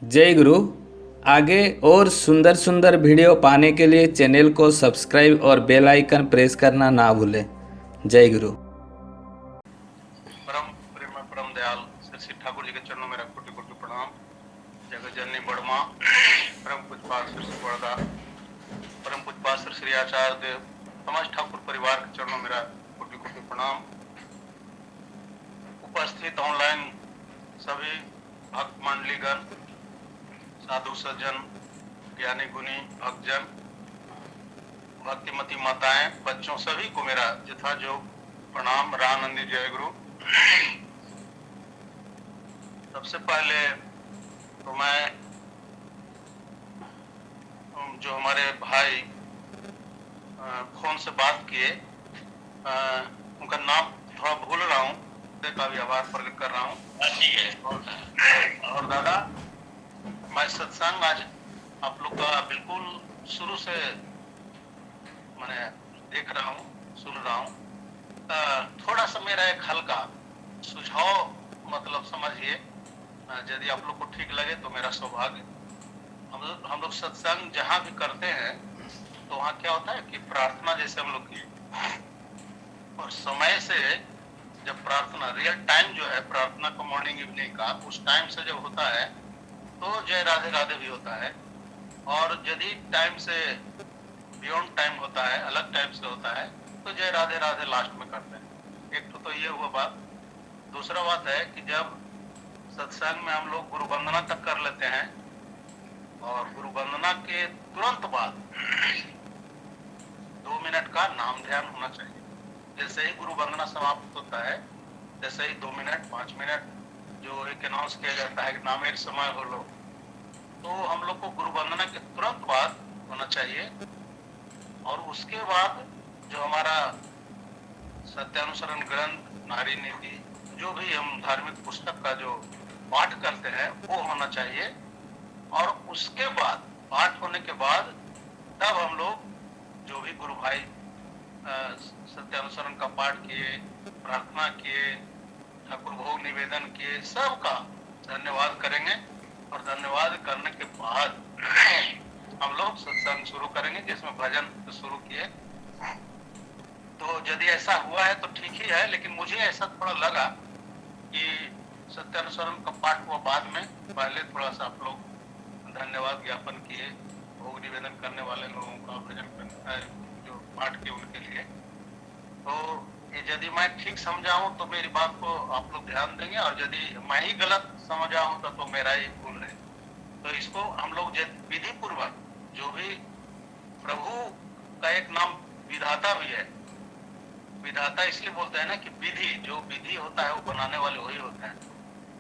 जय गुरु। आगे और सुंदर सुंदर वीडियो पाने के लिए चैनल को सब्सक्राइब और बेल आइकन प्रेस करना ना भूलें। जय गुरु। परम प्रेम परम दयाल श्री श्री ठाकुर जी के चरणों में कोटि कोटि प्रणाम। जगत जननी बड़मा परम पूजपाल श्री श्री बड़दा परम पूजपाल श्री श्री आचार्य देव समाज ठाकुर परिवार के चरणों में कोटि कोटि प्रणाम। उपस्थित ऑनलाइन सभी भक्त मंडलीगण, साधु सज्जन, ज्ञानी गुणी भक्तजन, भक्तिमती माताएं, बच्चों, सभी को मेरा यथायोग प्रणाम। रामानंदी जय गुरु। सबसे पहले तो मैं जो हमारे भाई फोन से बात किए, उनका नाम थोड़ा भूल रहा हूँ, का भी आभार प्रकट कर रहा हूँ। ठीक है। और दादा, मैं सत्संग आज आप लोग का बिल्कुल शुरू से मैंने देख रहा हूँ, सुन रहा हूँ। थोड़ा सा मेरा एक हल्का सुझाव, मतलब समझिए, यदि आप लोग को ठीक लगे तो मेरा सौभाग्य। हम लोग सत्संग जहाँ भी करते हैं तो वहाँ क्या होता है कि प्रार्थना जैसे हम लोग की, और समय से जब प्रार्थना रियल टाइम जो है प्रार्थना का मॉर्निंग इवनिंग का, उस टाइम से जब होता है तो जय राधे राधे भी होता है। और यदि टाइम से बियॉन्ड टाइम होता है, अलग टाइम से होता है, तो जय राधे राधे लास्ट में करते हैं। एक तो ये हुआ बात। दूसरा बात है कि जब सत्संग में हम लोग गुरु वंदना तक कर लेते हैं, और गुरु वंदना के तुरंत बाद 2 मिनट का नाम ध्यान होना चाहिए। जैसे ही गुरु वंदना समाप्त होता है, जैसे ही 2 मिनट 5 मिनट जो एक अनाउंस किया जाता है कि नाम एक समय हो लो, तो हम लोग को गुरु वंदना के तुरंत बाद होना चाहिए। और उसके बाद जो हमारा सत्यानुसरण ग्रंथ, नारी नीति, जो भी हम धार्मिक पुस्तक का जो पाठ करते हैं वो होना चाहिए। और उसके बाद, पाठ होने के बाद, तब हम लोग जो भी गुरु भाई सत्यानुसरण का पाठ किए, प्रार्थना किए, ठाकुर भोग निवेदन किए, सबका धन्यवाद करेंगे। और धन्यवाद करने के बाद हम लोग सत्संग शुरू करेंगे, जिसमें भजन शुरू किए। तो यदि ऐसा हुआ है तो ठीक ही है, लेकिन मुझे ऐसा थोड़ा लगा कि सत्यानुसरण का पाठ हुआ बाद में, पहले थोड़ा सा आप लोग धन्यवाद ज्ञापन किए भोग निवेदन करने वाले लोगों का, भजन जो पाठ किए उनके लिए। तो यदि मैं ठीक समझाऊं तो मेरी बात को आप लोग ध्यान देंगे, और यदि मैं ही गलत समझा हूं तो मेरा ही भूल है। तो इसको हम लोग विधि पूर्वक, जो भी प्रभु का एक नाम विधाता भी है। विधाता इसलिए बोलते हैं ना कि विधि, जो विधि होता है वो बनाने वाले वही होते हैं।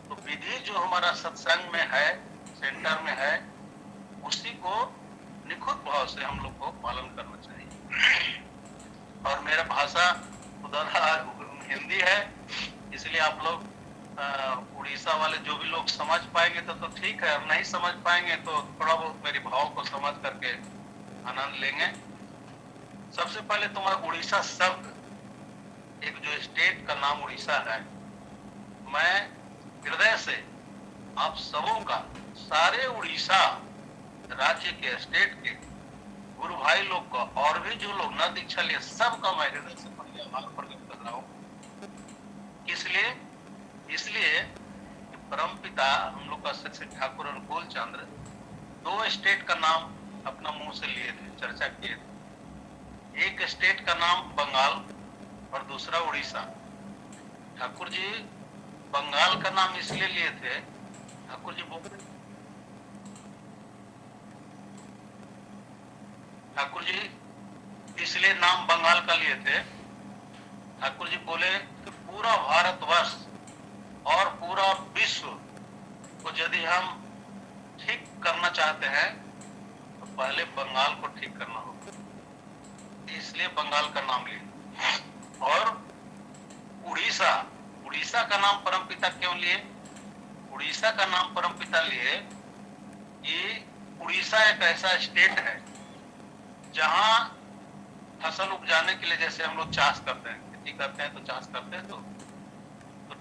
तो विधि जो हमारा सत्संग में है, सेंटर में है, उसी को निखुत भाव से हम लोग को पालन करना चाहिए। और मेरा भाषा हिंदी है, इसलिए आप लोग उड़ीसा वाले जो भी लोग समझ पाएंगे तो ठीक है, और नहीं समझ पाएंगे तो थोड़ा बहुत मेरी भाव को समझ करके आनंद लेंगे। सबसे पहले तो मैं उड़ीसा शब्द, एक जो स्टेट का नाम उड़ीसा है, मैं हृदय से आप सबों का, सारे उड़ीसा राज्य के, स्टेट के गुरु भाई लोग का, और भी जो लोग न दीक्षा लिए, सबका मैं हृदय से आभार प्रकट कर रहा हूँ। इसलिए परम पिता हम लोग का श्री ठाकुर अनुकूल चंद्र 2 स्टेट का नाम अपना मुंह से लिए थे, चर्चा किए थे। एक स्टेट का नाम बंगाल और दूसरा उड़ीसा। ठाकुर जी बंगाल का नाम इसलिए लिए थे, ठाकुर जी बोलते, ठाकुर जी इसलिए नाम बंगाल का लिए थे। ठाकुर जी बोले कि पूरा भारतवर्ष और पूरा विश्व को यदि हम ठीक करना चाहते हैं तो पहले बंगाल को ठीक करना होगा, इसलिए बंगाल का नाम लिए। और उड़ीसा, उड़ीसा का नाम परमपिता क्यों लिए? उड़ीसा का नाम परमपिता लिए कि उड़ीसा एक ऐसा स्टेट है जहां फसल उपजाने के लिए, जैसे हम लोग चाष करते हैं, खेती करते हैं तो चाष करते हैं, तो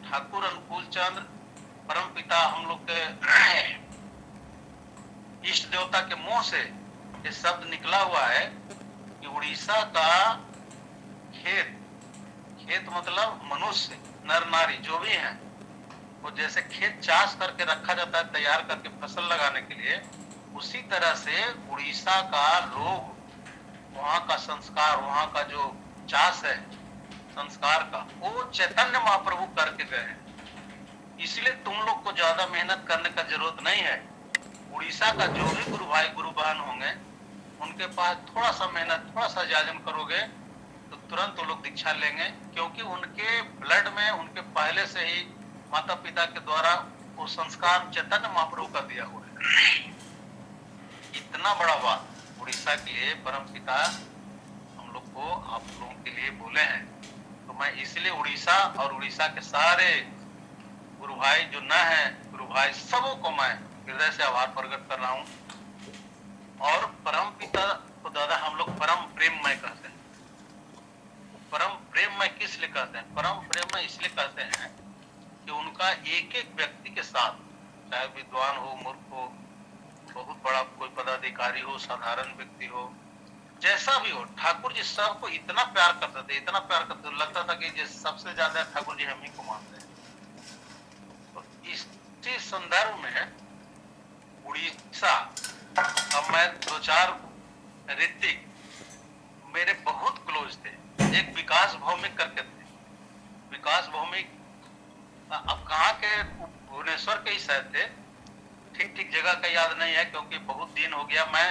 ठाकुर अनुकूल चंद्र परमपिता हम लोग के देवता के मुंह से ये शब्द निकला हुआ है कि उड़ीसा का खेत, खेत मतलब मनुष्य, नर नारी जो भी हैं, वो जैसे खेत चाष करके रखा जाता है तैयार करके फसल लगाने के लिए, उसी तरह से उड़ीसा का लोग, वहां का संस्कार, वहां का जो चाष है संस्कार का, वो चैतन्य महाप्रभु करके गए हैं। इसलिए तुम लोग को ज्यादा मेहनत करने का जरूरत नहीं है। उड़ीसा का जो भी गुरु भाई गुरु बहन होंगे, उनके पास थोड़ा सा मेहनत, थोड़ा सा जाजन करोगे तो तुरंत वो लोग दीक्षा लेंगे, क्योंकि उनके ब्लड में, उनके पहले से ही माता पिता के द्वारा वो संस्कार चैतन्य महाप्रभु का दिया हुआ है। इतना बड़ा बात उड़ीसा के लिए परम पिता हम लोग को, आप लोगों के लिए बोले हैं। तो मैं इसलिए उड़ीसा और उड़ीसा के सारे गुरु भाई जो न है, गुरु भाई सबों को मैं हृदय से आभार प्रकट कर रहा हूँ। और परम पिता को दादा हम लोग परम प्रेममय कहते हैं। परम प्रेममय किस लिए कहते हैं? परम प्रेममय इसलिए कहते हैं कि उनका एक एक व्यक्ति के साथ, चाहे विद्वान हो, मूर्ख हो, बहुत बड़ा कोई पदाधिकारी हो, साधारण व्यक्ति हो, जैसा भी हो, ठाकुर जी सबको इतना प्यार करते थे, इतना प्यार करते थे, लगता था कि सबसे ज्यादा ठाकुर जी हम ही को मानते हैं। तो इसी संदर्भ में उड़ीसा, अब मैं दो चार ऋतिक मेरे बहुत क्लोज थे। एक विकास भौमिक करके थे, विकास भौमिक अब कहाँ के, भुवनेश्वर के ही शायद थे, ठीक ठीक जगह का याद नहीं है क्योंकि बहुत दिन हो गया। मैं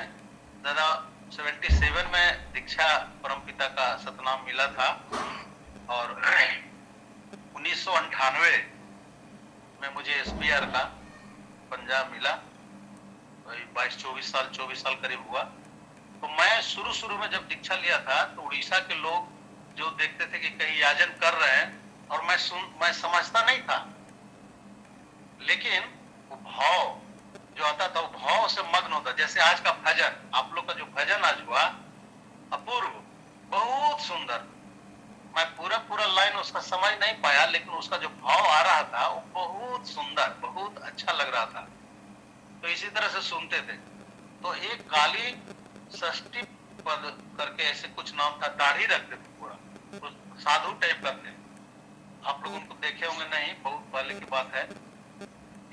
दादा 77 में दीक्षा परमपिता का सतनाम मिला था और 1998 में मुझे एसपीआर का पंजाब मिला। 24 साल करीब हुआ। तो मैं शुरू में जब दीक्षा लिया था तो उड़ीसा के लोग जो देखते थे कि कहीं याजन कर रहे हैं, और मैं समझता नहीं था, लेकिन वो भाव जो आता था, वो भाव से मग्न होता। जैसे आज का भजन, आप लोग का जो भजन आज हुआ, अपूर्व, बहुत सुंदर। मैं पूरा लाइन उसका समझ नहीं पाया, लेकिन उसका जो भाव आ रहा था वो बहुत सुंदर, बहुत अच्छा लग रहा था। तो इसी तरह से सुनते थे। तो एक काली षष्ठी पद करके ऐसे कुछ नाम था, दाढ़ी रखते थे पूरा, साधु टाइप करते। आप लोग उनको देखे होंगे नहीं, बहुत पहले की बात है।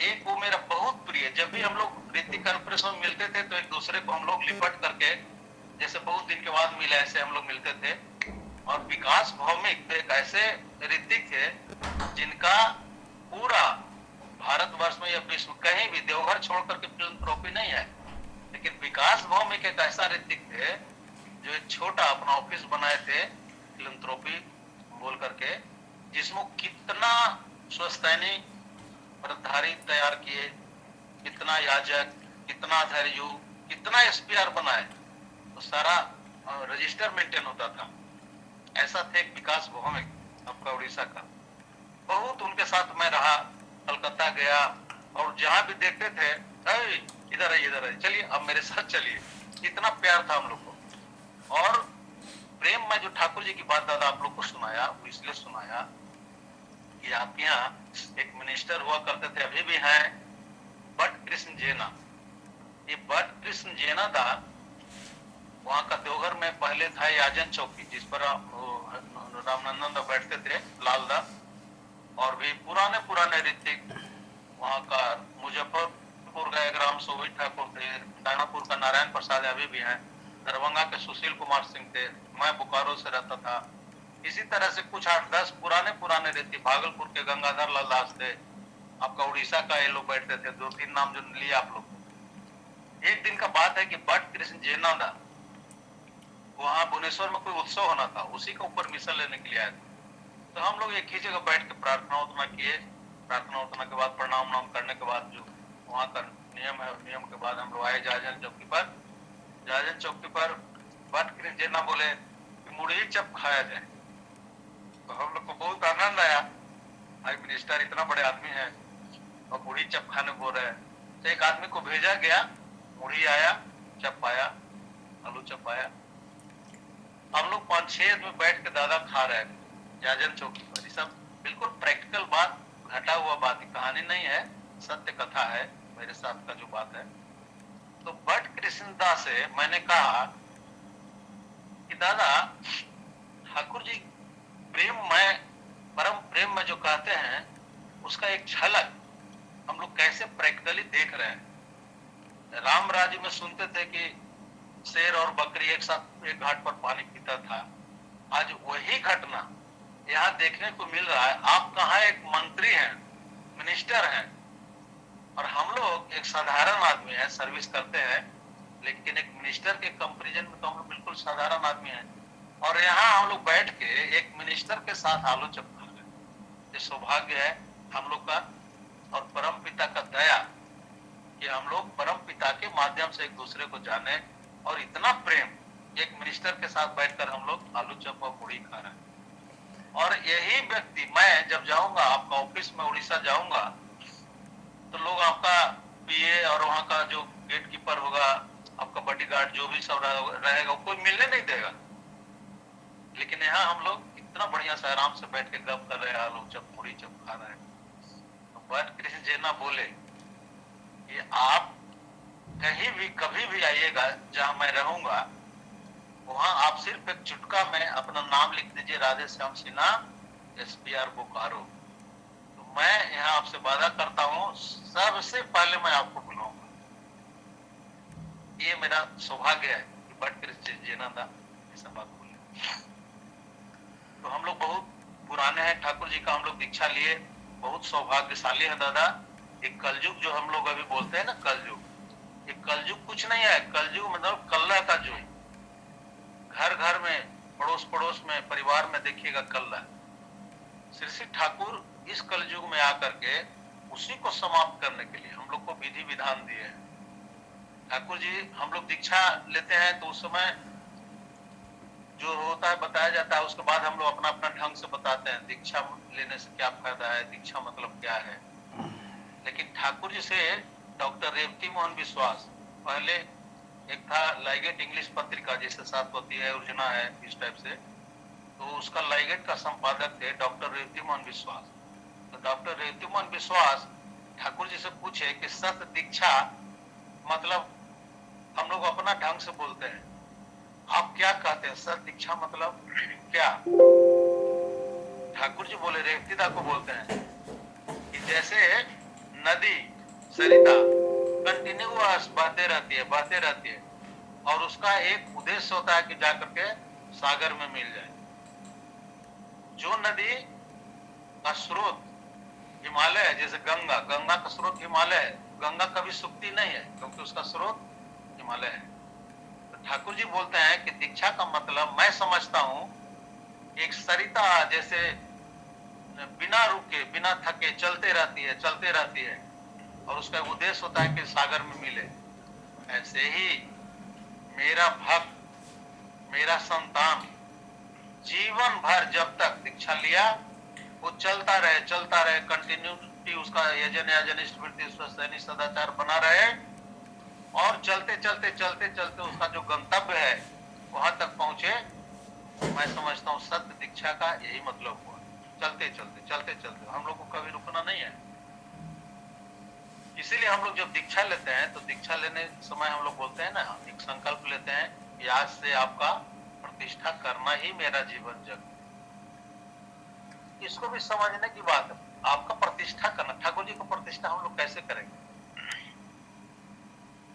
एक वो मेरा बहुत प्रिय, जब भी हम लोग ऋतिक कॉन्फ्रेंस में मिलते थे तो एक दूसरे को हम लोग लिपट करके, जैसे बहुत दिन के बाद मिले ऐसे हम लोग मिलते थे। और विकास भौमिक एक ऐसे ऋतिक थे जिनका पूरा भारतवर्ष में या विश्व कहीं भी, देवघर छोड़ करके फिलंथ्रोपी नहीं है, लेकिन विकास भौमिक एक ऐसा ऋतिक थे जो एक छोटा अपना ऑफिस बनाए थे फिलंथ्रोपी बोल करके, जिसमें कितना स्वस्तैनी व्रतधारी तैयार किए, कितना याजक, कितना धैर्य, कितना एसपीआर बनाए, तो सारा रजिस्टर मेंटेन होता था। ऐसा थे विकास भौमिक आपका उड़ीसा का। बहुत उनके साथ मैं रहा, कलकत्ता गया, और जहां भी देखते थे, इधर है, चलिए अब मेरे साथ चलिए। इतना प्यार था हम लोग को। और प्रेम में जो ठाकुर जी की बात दादा आप लोग को सुनाया, वो इसलिए सुनाया कि आपके यहाँ एक मिनिस्टर हुआ करते थे, अभी भी हैं, बट कृष्ण जेना। ये बट कृष्ण जेना दा, वहां का देवघर में पहले था याजन चौकी, जिस पर रामनंदन दा बैठते थे, लाल दा, और भी पुराने ऋतिक वहां का। मुजफ्फरपुर का एक राम सोवी ठाकुर थे, दानापुर का नारायण प्रसाद अभी भी हैं, दरभंगा के सुशील कुमार सिंह थे, मैं बोकारो से रहता था। इसी तरह से कुछ 8-10 पुराने ऋतिक, भागलपुर के गंगाधर लाल दास थे, आपका उड़ीसा का ये लोग बैठते थे, 2-3 नाम जो लिए आप लोग। एक दिन का बात है कि बट कृष्ण जेना दा वहां भुवनेश्वर में कोई उत्सव होना था, उसी का ऊपर मिशन लेने के लिए आए थे। तो हम लोग एक ही जगह बैठ के प्रार्थना उतना किए। प्रार्थना उतना के बाद प्रणाम नाम करने के बाद जो वहां का नियम है, नियम के बाद हम लोग आए जाजन चौकी पर। जाजन चौकी पर बट कृष्ण जेना बोले कि मुड़ी चप खाया जाए। तो हम लोग को बहुत आनंद आया, भाई मिनिस्टर इतना बड़े आदमी है और मुड़ी चप खाने बोल रहे हैं। तो एक आदमी को भेजा गया, मुड़ी आया, चप आया, आलू चप आया। हम लोग 5-6 आदमी बैठ के दादा खा रहे हैं जाजन चौकी पर। ये सब बिल्कुल प्रैक्टिकल बात, घटा हुआ बात, कहानी नहीं है, सत्य कथा है मेरे साथ का जो बात है। तो बट कृष्णदास से मैंने कहा कि दादा ठाकुर जी प्रेम में, परम प्रेम में जो कहते हैं उसका एक झलक हम लोग कैसे प्रैक्टिकली देख रहे हैं। राम राज्य में सुनते थे कि शेर और बकरी एक साथ एक घाट पर पानी पीता था। आज वही घटना यहाँ देखने को मिल रहा है। आप कहाँ एक मंत्री हैं, मिनिस्टर हैं, और हम लोग एक साधारण आदमी है, सर्विस करते हैं, लेकिन एक मिनिस्टर के कंपैरिजन में तो हम लोग बिल्कुल साधारण आदमी हैं। और यहाँ हम लोग बैठ के एक मिनिस्टर के साथ आलोचना कर रहे हैं। ये सौभाग्य है हम लोग का और परम पिता का दया कि हम लोग परम पिता के माध्यम से एक दूसरे को जाने, और इतना प्रेम एक मिनिस्टर के साथ बैठकर हम लोग आलू चप और पूरी खा रहे हैं। और यही व्यक्ति, मैं जब जाऊंगा आपका ऑफिस में, उड़ीसा जाऊंगा, तो लोग आपका पीए और वहां का जो गेट कीपर होगा, आपका बॉडीगार्ड, जो भी सब रहेगा, कोई मिलने नहीं देगा। लेकिन यहाँ हम लोग इतना बढ़िया से आराम से बैठ के गप कर रहे हैं, आलू चप पूरी चप खा रहे हैं। तो बट कृष्ण जी ना बोले कि आप कहीं भी कभी भी आइएगा, जहां मैं रहूंगा वहां आप सिर्फ एक चुटका में अपना नाम लिख दीजिए, राधे श्याम सिन्हा, SPR बोकारो। तो मैं यहाँ आपसे वादा करता हूँ, सबसे पहले मैं आपको बुलाऊंगा। ये मेरा सौभाग्य है कि बट कृष्ण जी ना ऐसा बात बोले। तो हम लोग बहुत पुराने हैं, ठाकुर जी का हम लोग दीक्षा लिए, बहुत सौभाग्यशाली है दादा। एक कलयुग जो हम लोग अभी बोलते हैं ना, कलयुग, ये कलयुग कुछ नहीं है। कलयुग मतलब कल्ला का युग। घर घर में, पड़ोस पड़ोस में, परिवार में देखिएगा कल्ला। श्री श्री ठाकुर इस कलयुग में आकर के उसी को समाप्त करने के लिए हम लोग को विधि विधान दिए हैं। ठाकुर जी, हम लोग दीक्षा लेते हैं तो उस समय जो होता है बताया जाता है, उसके बाद हम लोग अपना अपना ढंग से बताते हैं दीक्षा लेने से क्या फायदा है, दीक्षा मतलब क्या है। लेकिन ठाकुर जी से डॉक्टर रेवती मोहन विश्वास, पहले एक था लाइगेट इंग्लिश पत्रिका, जैसे सातवती है, अर्जुना है, इस टाइप से, तो उसका लाइगेट का संपादक थे डॉक्टर रेवती मोहन विश्वास। तो डॉक्टर रेवती मोहन विश्वास ठाकुर जी से पूछे कि सत दीक्षा मतलब, हम लोग अपना ढंग से बोलते हैं, आप क्या कहते हैं, सत दीक्षा मतलब क्या। ठाकुर जी बोले, रेवती दा को बोलते हैं कि जैसे नदी सरिता कंटिन्यूअस बहते रहती है, बहते रहती है, और उसका एक उद्देश्य होता है कि जाकर के सागर में मिल जाए। जो नदी का स्रोत हिमालय है, जैसे गंगा, गंगा का स्रोत हिमालय है, गंगा कभी सूखती नहीं है क्योंकि उसका स्रोत हिमालय है। तो ठाकुर जी बोलते हैं कि दीक्षा का मतलब मैं समझता हूं एक सरिता जैसे बिना रुके, बिना थके चलते रहती है, चलते रहती है, और उसका उद्देश्य होता है कि सागर में मिले। ऐसे ही मेरा भक्त, मेरा संतान जीवन भर जब तक दीक्षा लिया वो चलता रहे, चलता रहे, कंटिन्यूटी उसका यजन याजन स्मृति स्वस्थ सदाचार बना रहे, और चलते चलते चलते चलते उसका जो गंतव्य है वहां तक पहुंचे। मैं समझता हूँ सत्य दीक्षा का यही मतलब हुआ, चलते चलते चलते चलते। हम लोग को कभी रुकना नहीं है। इसीलिए हम लोग जब दीक्षा लेते हैं तो दीक्षा लेने समय हम लोग बोलते हैं ना, एक संकल्प लेते हैं कि आज से आपका प्रतिष्ठा करना ही मेरा जीवन जग। इसको भी समझने की बात है, आपका प्रतिष्ठा करना। ठाकुर जी को प्रतिष्ठा हम लोग कैसे करेंगे?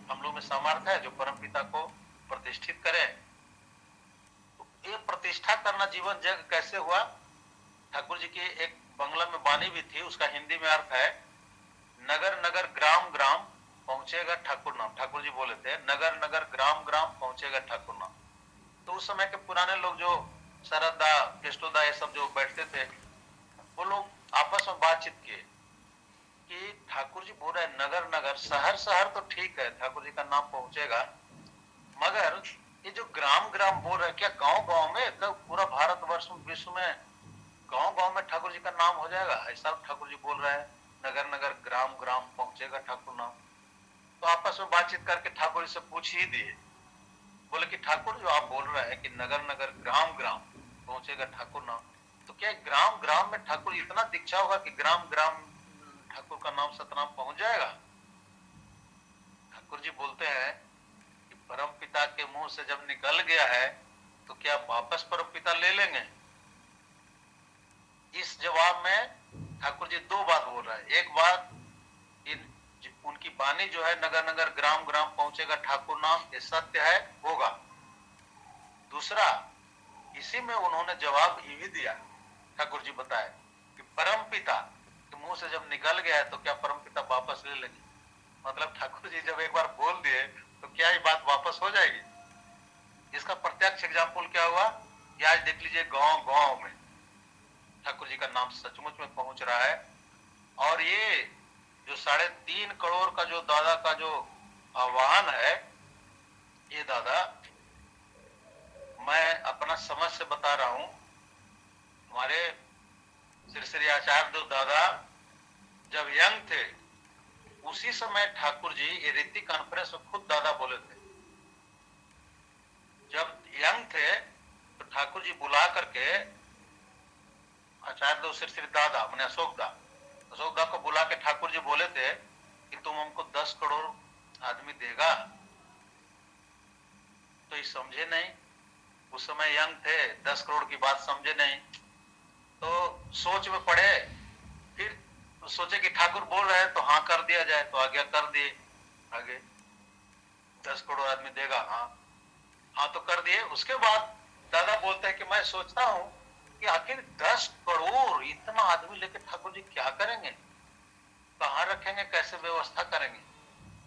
हम लोग में सामर्थ्य है जो परम पिता को प्रतिष्ठित करे। तो ये प्रतिष्ठा करना जीवन जग कैसे हुआ? ठाकुर जी की एक बंगला में वाणी भी थी, उसका हिंदी में अर्थ है, नगर नगर ग्राम ग्राम पहुंचेगा ठाकुर नाम। ठाकुर जी बोले थे, नगर नगर ग्राम ग्राम पहुंचेगा ठाकुर नाम। तो उस समय के पुराने लोग जो शरदा केष्टोदा ये सब जो बैठते थे, वो लोग आपस में बातचीत किए कि ठाकुर जी बोल रहे नगर नगर, शहर शहर तो ठीक है, ठाकुर जी का नाम पहुंचेगा, मगर ये जो ग्राम ग्राम बोल रहे, क्या गांव गांव में, पूरा भारतवर्ष विश्व में गांव गांव में ठाकुर जी का नाम हो जाएगा? ऐसा ठाकुर जी बोल रहे हैं, नगर नगर ग्राम ग्राम पहुंचेगा ठाकुर नाम। तो आपस में बातचीत करके ठाकुर जी से पूछ ही दिए, बोले कि ठाकुर जो आप बोल रहे हैं कि नगर नगर ग्राम ग्राम पहुंचेगा ठाकुर नाम, तो क्या ग्राम ग्राम में ठाकुर इतना दीक्षा होगा कि ग्राम ग्राम ठाकुर का नाम सतनाम पहुंच जाएगा? ठाकुर ठाकुर जी बोलते हैं कि परम पिता के मुंह से जब निकल गया है तो क्या वापस परम पिता ले लेंगे? इस जवाब में ठाकुर जी दो बात बोल रहे हैं। एक बात, उनकी वाणी जो है नगर नगर ग्राम ग्राम पहुंचेगा ठाकुर नाम, ये सत्य है, होगा। दूसरा, इसी में उन्होंने जवाब ये भी दिया, ठाकुर जी बताए कि परम पिता के मुंह से जब निकल गया है तो क्या परम पिता वापस ले लेंगे? मतलब ठाकुर जी जब एक बार बोल दिए तो क्या ये बात वापस हो जाएगी? इसका प्रत्यक्ष एग्जाम्पल क्या हुआ, ये आज देख लीजिए गांव गांव में ठाकुर जी का नाम सचमुच में पहुंच रहा है। और ये जो 3.5 करोड़ का जो दादा का जो आह्वान है, ये दादा मैं अपना समझ से बता रहा हूं। हमारे श्री श्री आचार्य देव दादा जब यंग थे उसी समय ठाकुर जी ये रीति कॉन्फ्रेंस में खुद दादा बोले थे। जब यंग थे तो ठाकुर जी बुला करके आचार्य देव श्री श्री दादा मैंने अशोक दा को बुला के ठाकुर जी बोले थे कि तुम हमको 10 करोड़ आदमी देगा। तो ये समझे नहीं, उस समय यंग थे, 10 करोड़ की बात समझे नहीं, तो सोच में पड़े। फिर सोचे कि ठाकुर बोल रहे हैं तो हाँ कर दिया जाए, तो आज्ञा कर दिए। आगे 10 करोड़ आदमी देगा, हाँ तो कर दिए। उसके बाद दादा बोलते हैं कि मैं सोचता हूं कि आखिर 10 करोड़ इतना आदमी लेके ठाकुर जी क्या करेंगे, कहां रखेंगे, कैसे व्यवस्था करेंगे?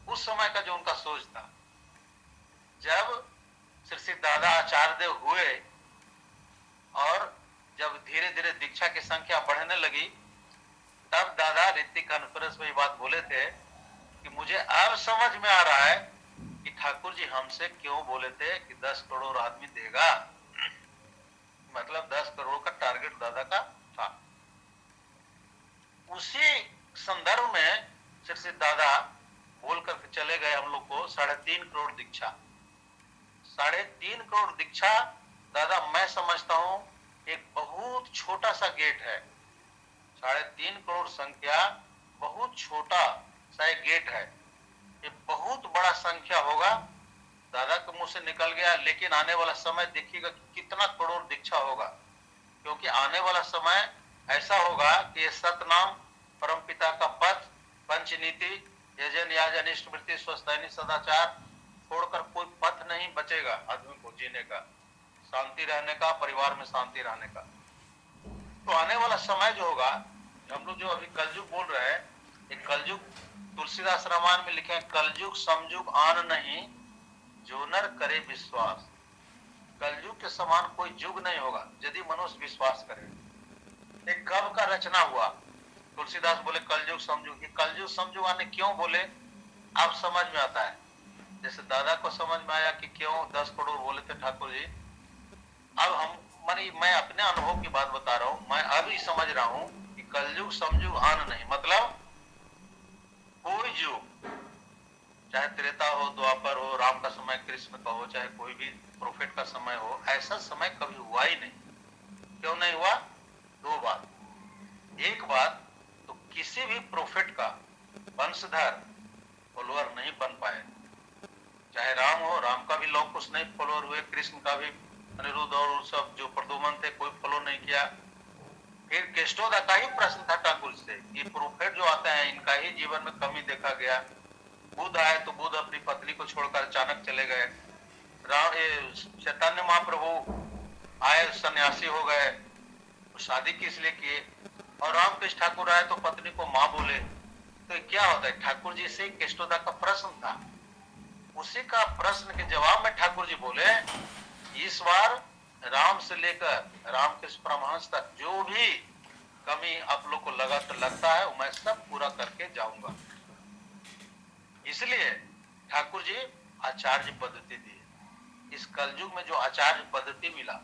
उस समय का जो उनका सोच था। जब श्री श्री दादा आचार्य देव हुए और जब धीरे धीरे दीक्षा की संख्या बढ़ने लगी, तब दादा ऋतिक कॉन्फ्रेंस में ये बात बोले थे कि मुझे अब समझ में आ रहा है कि ठाकुर जी हमसे क्यों बोले थे कि 10 करोड़ आदमी देगा। मतलब 10 करोड़ का टारगेट दादा का था। उसी संदर्भ में श्री श्री दादा बोल करके चले गए हम लोग को 3.5 करोड़ दीक्षा। 3.5 करोड़ दीक्षा दादा मैं समझता हूं एक बहुत छोटा सा गेट है। 3.5 करोड़ संख्या बहुत छोटा सा एक गेट है। ये बहुत बड़ा संख्या होगा, दादा के मुंह से निकल गया। लेकिन आने वाला समय देखिएगा कि कितना करोड़ दीक्षा होगा, क्योंकि आने वाला समय ऐसा होगा कि ये सतनाम, परम पिता का पथ, पंचनीति, यजन याजन इष्ट वृत्ति स्वस्थैनी सदाचार छोड़कर कोई पथ नहीं बचेगा आदमी को जीने का, शांति रहने का, परिवार में शांति रहने का। तो आने वाला समय जो होगा, हम लोग जो अभी कलयुग बोल रहे हैं, ये कलयुग तुलसीदास रामायण में लिखे हैं, कलयुग समयुग आन नहीं जो नर करे विश्वास। कलयुग के समान कोई युग नहीं होगा यदि मनुष्य विश्वास करे। एक कब का रचना हुआ, तुलसीदास बोले कलयुग समयुग। कलयुग समयुग आने क्यों बोले, अब समझ में आता है। जैसे दादा को समझ में आया कि क्यों 10 करोड़ बोले थे ठाकुर जी। अब मैं अपने अनुभव की बात बता रहा हूं। मैं अभी समझ रहा हूं कि कलयुग समयुग आन नहीं मतलब कोई युग, चाहे त्रेता हो, द्वापर हो, राम का समय, कृष्ण का हो, चाहे कोई भी प्रोफेट का समय हो, ऐसा समय कभी हुआ ही नहीं। क्यों नहीं हुआ? 2 बात। एक बात तो किसी भी प्रोफेट का वंशधर फॉलोअर नहीं बन पाए। चाहे राम हो, राम का भी लोग कुछ नहीं फॉलोअर हुए, कृष्ण का भी, अनिरुद्ध और सब जो प्रदुमन थे कोई फॉलो नहीं किया। फिर केष्टोदा का ही प्रश्न था ठाकुर से कि प्रोफेट जो आते हैं इनका ही जीवन में कमी देखा गया। बुद्ध आए तो बुद्ध अपनी पत्नी को छोड़कर अचानक चले गए। चैतन्य महाप्रभु आए, सन्यासी हो गए, तो शादी किस लिए किए। और रामकृष्ण ठाकुर आए तो पत्नी को माँ बोले। तो क्या होता है, ठाकुर जी से केष्टोदा का प्रश्न था, उसी का प्रश्न के जवाब में ठाकुर जी बोले इस बार राम से लेकर रामकृष्ण परमहंस तक जो भी कमी आप लोग को लगता है मैं सब पूरा करके जाऊंगा। इसलिए ठाकुर जी आचार्य पद्धति दी। इस कलयुग में जो आचार्य पद्धति मिला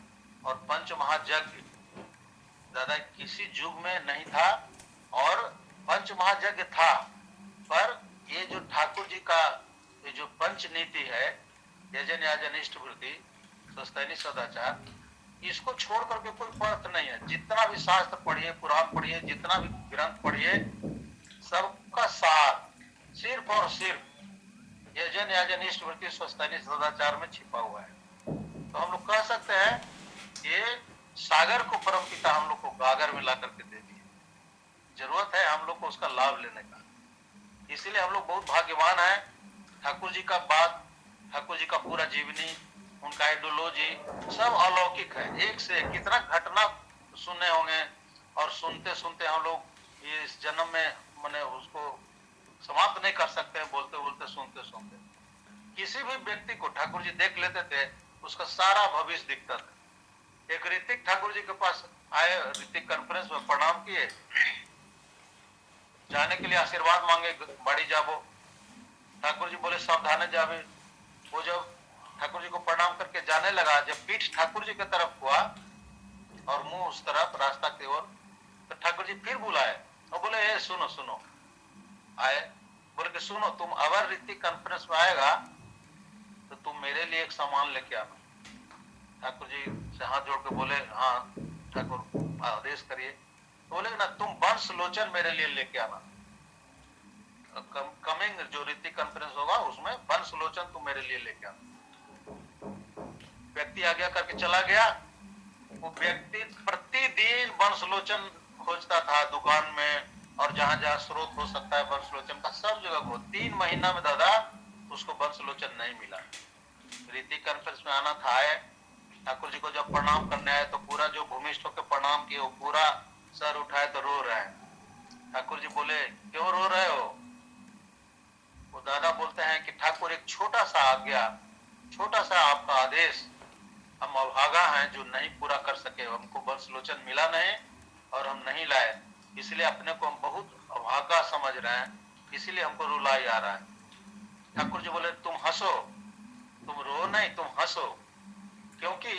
और पंच महायज्ञ दादा किसी युग में नहीं था। और पंच महायज्ञ था, पर ये जो ठाकुर जी का ये जो पंच नीति है, यजन याजन इष्ट वृत्ति स्वस्थैनी सदाचार, इसको छोड़ करके कोई पथ नहीं है। जितना भी शास्त्र पढ़िए, पुराण पढ़िए, जितना भी ग्रंथ पढ़िए, सबका सार सिर्फ और सिर्फ यजन याजन इष्ट वृत्ति स्वस्थानी सदाचार में छिपा हुआ है। तो हम लोग कह सकते हैं ये सागर को परमपिता हम लोग को गागर में ला करके दे दिए। जरूरत है हम लोग को उसका लाभ लेने का। इसीलिए हम लोग बहुत भाग्यवान हैं। ठाकुर जी का बात, ठाकुर जी का पूरा जीवनी, उनका आइडियोलॉजी सब अलौकिक है। एक से एक कितना घटना सुने होंगे और सुनते सुनते हम लोग ये इस जन्म में मैंने उसको समाप्त नहीं कर सकते हैं, बोलते बोलते सुनते सुनते। किसी भी व्यक्ति को ठाकुर जी देख लेते थे, उसका सारा भविष्य दिखता था। एक ऋतिक ठाकुर जी के पास आए, ऋतिक कॉन्फ्रेंस में प्रणाम किए, जाने के लिए आशीर्वाद मांगे, बाड़ी जाबो। ठाकुर जी बोले सावधान जावे। वो जब ठाकुर जी को प्रणाम करके जाने लगा, जब पीठ ठाकुर जी की तरफ हुआ और मुंह उस तरफ रास्ता की ओर, तो ठाकुर जी फिर बुलाए और बोले ए सुनो सुनो। आए, बोले कि सुनो, तुम अगर ऋतिक कॉन्फ्रेंस में आएगा तो तुम मेरे लिए एक सामान लेके आना। ठाकुर जी से हाथ जोड़ के बोले हाँ ठाकुर आदेश करिए। तो बोले ना तुम वंश लोचन मेरे लिए लेके आना। कमिंग जो ऋतिक कॉन्फ्रेंस होगा उसमें वंश लोचन तुम मेरे लिए लेके आना। व्यक्ति आज्ञा करके चला गया। वो व्यक्ति प्रतिदिन वंशलोचन खोजता था दुकान में, और जहां जहां स्रोत हो सकता है वंशलोचन का सब जगह को। 3 महीना में दादा उसको वंशलोचन नहीं मिला। ऋतिक कॉन्फ्रेंस में आना था। आए, ठाकुर जी को जब प्रणाम करने आए तो पूरा जो भूमिष्ठ होकर प्रणाम किए वो पूरा सर उठाए तो रो रहे हैं। ठाकुर जी बोले क्यों रो रहे हो? वो दादा बोलते हैं कि ठाकुर एक छोटा सा आज्ञा, छोटा सा आपका आदेश, हम अभागा हैं जो नहीं पूरा कर सके। हमको वंशलोचन मिला नहीं और हम नहीं लाए, इसलिए अपने को हम बहुत अभागा समझ रहे हैं, इसीलिए हमको रुलाई आ रहा है। ठाकुर जी बोले तुम हंसो, तुम रो नहीं, तुम हंसो, क्योंकि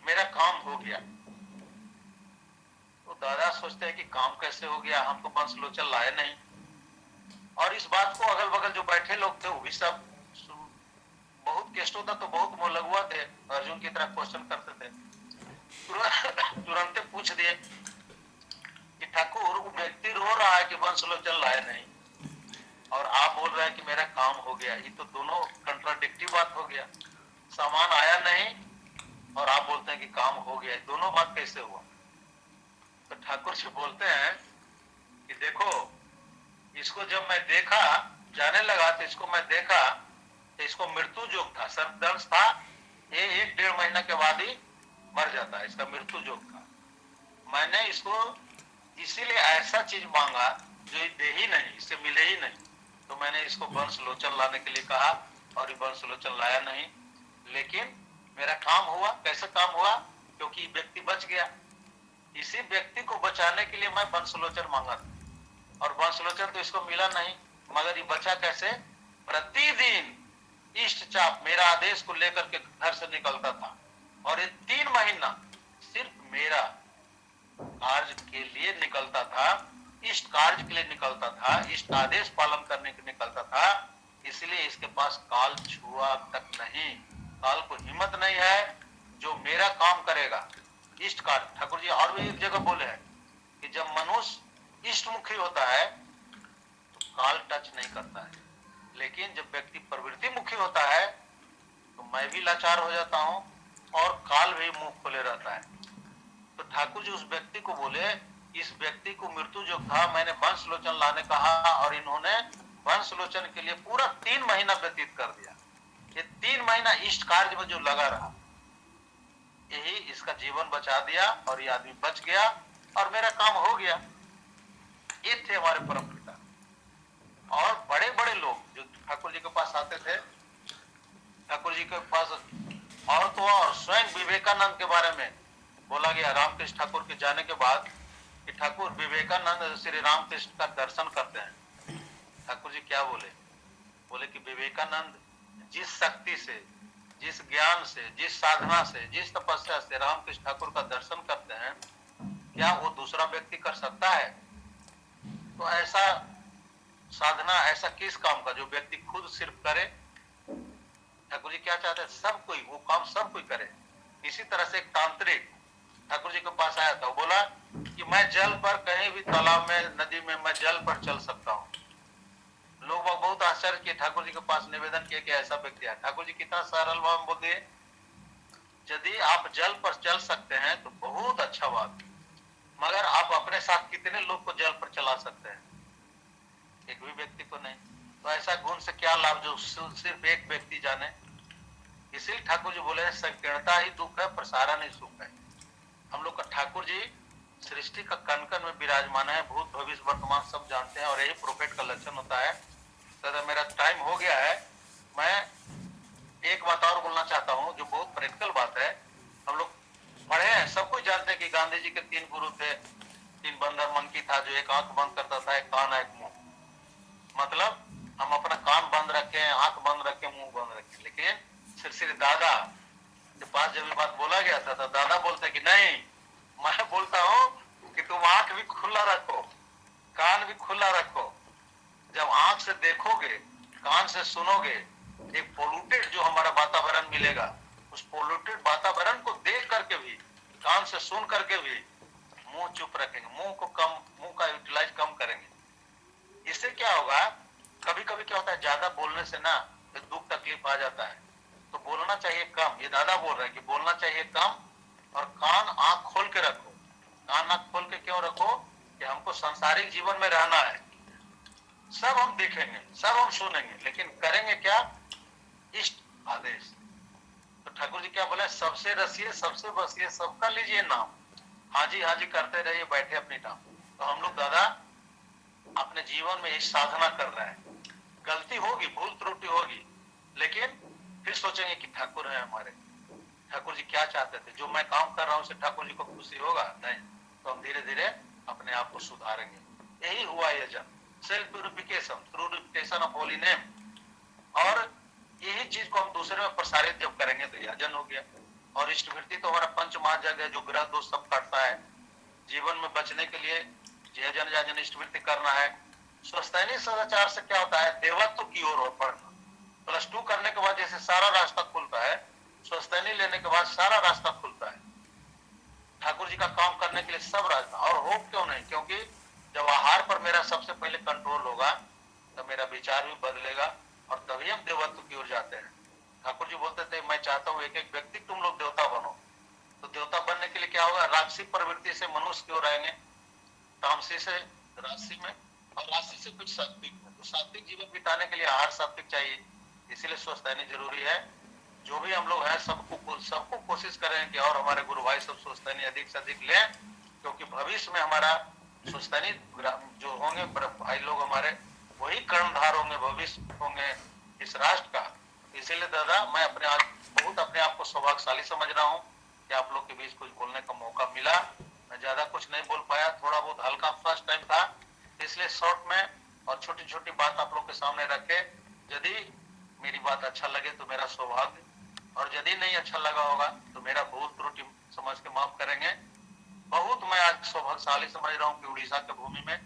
मेरा काम हो गया। तो दादा सोचते हैं कि काम कैसे हो गया, हम तो वंशलोचन लाए नहीं। और इस बात को अगल बगल जो बैठे लोग थे वो भी सब बहुत केस्ट होता तो बहुत मोह लगुआ थे, अर्जुन की तरह क्वेश्चन करते थे। तुरंत पूछ दिए कि ठाकुर वो व्यक्ति रो रहा है कि वंशलोचन लाए नहीं, और आप बोल रहे हैं कि मेरा काम हो गया। ये तो दोनों कंट्राडिक्टिव बात हो गया। सामान आया नहीं और आप बोलते हैं कि काम हो गया, दोनों बात कैसे हुआ? तो ठाकुर जी बोलते हैं कि देखो, इसको जब मैं देखा, जाने लगा तो इसको मैं देखा तो इसको मृत्यु जोग था, सर्पदंश था। ये 1-1.5 महीना के बाद ही मर जाता है, इसका मृत्यु जोग था। मैंने इसको इसीलिए ऐसा चीज मांगा जो दे ही नहीं, इससे मिले ही नहीं। तो मैंने इसको वंशलोचन लाने के लिए कहा और ये वंशलोचन लाया नहीं, लेकिन मेरा काम हुआ। कैसे काम हुआ? क्योंकि व्यक्ति बच गया। इसी व्यक्ति को बचाने के लिए मैं वंशलोचन मांगा था, और वंशलोचन तो इसको मिला नहीं, मगर ये बचा कैसे? प्रतिदिन इष्ट चाप मेरा आदेश को लेकर के घर से निकलता था, और ये 3 महीना सिर्फ मेरा कार्य के लिए निकलता था, इष्ट कार्य के लिए निकलता था, इष्ट आदेश पालन करने के निकलता था। इसलिए इसके पास काल छुआ तक नहीं, काल को हिम्मत नहीं है जो मेरा काम करेगा, इष्ट कार्य। ठाकुर जी और भी एक जगह बोले हैं कि जब मनुष्य इष्टमुखी होता है तो काल टच नहीं करता है, लेकिन जब व्यक्ति प्रवृत्ति मुखी होता है तो मैं भी लाचार हो जाता हूं और काल भी मुंह खोले रहता है। तो ठाकुर जी उस व्यक्ति को बोले, इस व्यक्ति को मृत्यु जो था, मैंने वंशलोचन लाने कहा और इन्होंने वंशलोचन के लिए पूरा 3 महीना व्यतीत कर दिया। ये 3 महीना इष्ट कार्य में जो लगा रहा, यही इसका जीवन बचा दिया और ये आदमी बच गया और मेरा काम हो गया। ये थे हमारे परम पिता। और बड़े बड़े लोग जो ठाकुर जी के पास आते थे, ठाकुर जी के पास और तो और स्वयं विवेकानंद के बारे में बोला गया रामकृष्ण ठाकुर के जाने के बाद कि ठाकुर विवेकानंद श्री रामकृष्ण का दर्शन करते हैं। ठाकुर जी क्या बोले? बोले कि विवेकानंद जिस शक्ति से, जिस ज्ञान से, जिस साधना से, जिस तपस्या से रामकृष्ण ठाकुर का दर्शन करते हैं, क्या वो दूसरा व्यक्ति कर सकता है? तो ऐसा साधना ऐसा किस काम का जो व्यक्ति खुद सिर्फ करे? ठाकुर जी क्या चाहते हैं? सब कोई वो काम सब कोई करे। इसी तरह से एक तांत्रिक ठाकुर जी के पास आया था, बोला कि मैं जल पर कहीं भी तालाब में, नदी में मैं जल पर चल सकता हूँ। लोग बहुत आश्चर्य किए, ठाकुर जी के पास निवेदन किए कि ऐसा व्यक्ति है। ठाकुर जी कितना सरल भाव में बोलते हैं, यदि आप जल पर चल सकते हैं तो बहुत अच्छा बात, मगर आप अपने साथ कितने लोग को जल पर चला सकते हैं? एक भी व्यक्ति को नहीं। तो ऐसा गुण से क्या लाभ जो सिर्फ एक व्यक्ति जाने। इसीलिए ठाकुर जी बोले संकीर्णता ही दुख है, प्रसारण ही सुख है। हम लोग का ठाकुर जी सृष्टि का कण कण में विराजमान है, भूत भविष्य वर्तमान सब जानते हैं, और यही प्रोफेट का लक्षण होता है। दादा मेरा टाइम हो गया है, मैं एक बात और बोलना चाहता हूँ जो बहुत प्रैक्टिकल बात है। हम लोग पढ़े हैं, सब कुछ जानते हैं कि गांधी जी के 3 गुरु थे। 3 बंदर मंकी था जो एक आंख बंद करता था, एक कान, एक मुंह। मतलब हम अपना कान बंद रखें, आंख बंद रखें, मुंह बंद रखें, लेकिन श्री दादा के पास जब ये बात बोला गया था तो दादा बोलते कि नहीं, मैं बोलता हूँ कि तुम आंख भी खुला रखो, कान भी खुला रखो। जब आंख से देखोगे, कान से सुनोगे, एक पोल्यूटेड जो हमारा वातावरण मिलेगा, उस पोल्यूटेड वातावरण को देख करके भी, कान से सुन करके भी मुंह चुप रखेंगे, मुंह का यूटिलाइज कम करेंगे। इससे क्या होगा, कभी कभी क्या होता है, ज्यादा बोलने से ना दुख तकलीफ आ जाता है, तो बोलना चाहिए कम। ये दादा बोल रहे हैं कि बोलना चाहिए कम, और कान आंख खोल के रखो। कान आंख खोल के क्यों रखो? कि हमको सांसारिक जीवन में रहना है, सब हम देखेंगे, सब हम सुनेंगे, लेकिन करेंगे क्या? इष्ट आदेश। तो ठाकुर जी क्या बोले, सबसे रसिए, सबसे बसिए, सबका लीजिए नाम, हाजी हाजी करते रहिए, बैठे अपनी टांग। तो हम लोग दादा अपने जीवन में यही साधना कर रहे हैं। गलती होगी, भूल त्रुटि होगी, लेकिन फिर सोचेंगे कि ठाकुर है हमारे, ठाकुर जी क्या चाहते थे, जो मैं काम कर रहा हूँ उससे ठाकुर जी को खुशी होगा? नहीं। तो हम धीरे धीरे अपने आप को सुधारेंगे। यही हुआ ये जन्म, self purification through repetition of holy name. और यही चीज को हम दूसरे में प्रसारित जब करेंगे तो यह जन हो गया। और इष्ट वृत्ति तो हमारा पंच महाजग है जो ग्रह दोष सब काटता है। जीवन में बचने के लिए जय जन जाजन इष्ट वृत्ति करना है। स्वस्थैनिक सदाचार से क्या होता है, देवत्व की ओर बढ़ना। +2 करने के बाद जैसे सारा रास्ता खुलता है, स्वस्थैनी लेने के बाद सारा रास्ता खुलता है ठाकुर जी का काम करने के लिए, सब रास्ता। और हो क्यों नहीं, क्योंकि जब आहार पर मेरा सबसे पहले कंट्रोल होगा तो मेरा विचार भी बदलेगा, और तभी हम देवत्व की ओर जाते हैं। ठाकुर जी बोलते थे मैं चाहता हूँ एक एक व्यक्ति तुम लोग देवता बनो। तो देवता बनने के लिए क्या होगा, राक्षसी प्रवृत्ति से मनुष्य की ओर आएंगे, तामसी से राशि में, और राशि से कुछ सात्विक में। तो सात्विक जीवन बिताने के लिए आहार सात्विक चाहिए, इसीलिए स्वस्थैनी जरूरी है। जो भी हम लोग हैं सबको कोशिश करें कि और हमारे गुरु भाई सब स्वस्थैनी अधिक से अधिक लें, क्योंकि भविष्य में हमारा स्वस्थैनी जो होंगे भाई लोग हमारे, वही कर्णधार होंगे, भविष्य होंगे इस राष्ट्र का। इसीलिए दादा मैं अपने आप को सौभाग्यशाली समझ रहा हूँ कि आप लोग के बीच कुछ बोलने का मौका मिला। मैं ज्यादा कुछ नहीं बोल पाया, थोड़ा बहुत हल्का फर्स्ट टाइम था, इसलिए शॉर्ट में और छोटी छोटी बात आप लोग के सामने रखे। यदि मेरी बात अच्छा लगे तो मेरा सौभाग्य, और यदि नहीं अच्छा लगा होगा तो मेरा भूल त्रुटि समझ के माफ करेंगे। बहुत मैं आज सौभाग्यशाली समझ रहा हूँ कि उड़ीसा के भूमि में,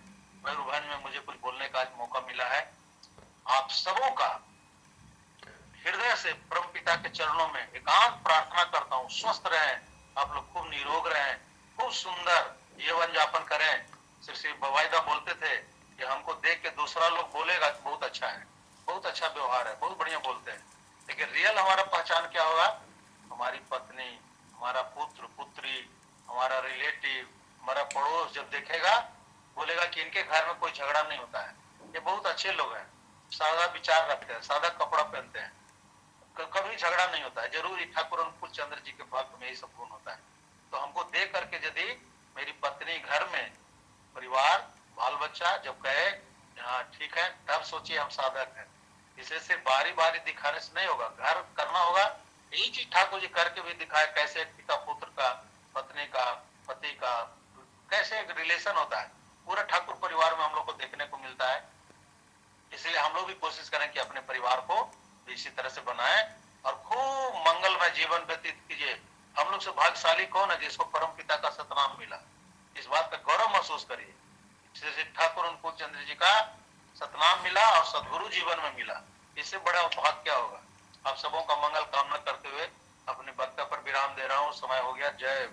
मयूरभंज में मुझे कुछ बोलने का आज मौका मिला है। आप सबों का हृदय से परम पिता के चरणों में एकांत प्रार्थना करता हूँ, स्वस्थ रहें आप लोग, खूब निरोग रहें, खूब सुंदर जीवन यापन करें। श्री बवाईदा बोलते थे कि हमको देख के दूसरा लोग बोलेगा कि बहुत अच्छा है, बहुत अच्छा व्यवहार है, बहुत बढ़िया बोलते हैं, लेकिन रियल हमारा पहचान क्या होगा, हमारी पत्नी, हमारा पुत्र पुत्री, हमारा रिलेटिव, हमारा पड़ोस जब देखेगा बोलेगा कि इनके घर में कोई झगड़ा नहीं होता है, ये बहुत अच्छे लोग हैं, सादा विचार रखते हैं, सादा कपड़ा पहनते हैं, कभी झगड़ा नहीं होता है। जरूर ठाकुर अनुकूल चंद्र जी के भक्त में यही सब गुण होता है। तो हमको देख करके यदि मेरी पत्नी, घर में परिवार, बाल बच्चा जब कहे हाँ ठीक है, तब सोचिए हम साधक हैं। इसे सिर्फ बारी बारी दिखाने से नहीं होगा, घर करना होगा। यही चीज ठाकुर जी करके भी दिखाए, कैसे पिता पुत्र का, पत्नी का, पति का कैसे एक रिलेशन होता है, पूरा ठाकुर परिवार में हम लोग को देखने को मिलता है। इसलिए हम लोग भी कोशिश करें कि अपने परिवार को इसी तरह से बनाएं और खूब मंगलमय जीवन व्यतीत कीजिए। हम लोग से भाग्यशाली कौन है जिसको परम पिता का सतनाम मिला, इस बात का गौरव महसूस करिए। श्री ठाकुर अनुकूल चंद्र जी का सतनाम मिला और सदगुरु जीवन में मिला, इससे बड़ा भाग्य क्या होगा। आप सबों का मंगल कामना करते हुए अपने वक्तव्य पर विराम दे रहा हूँ, समय हो गया। जय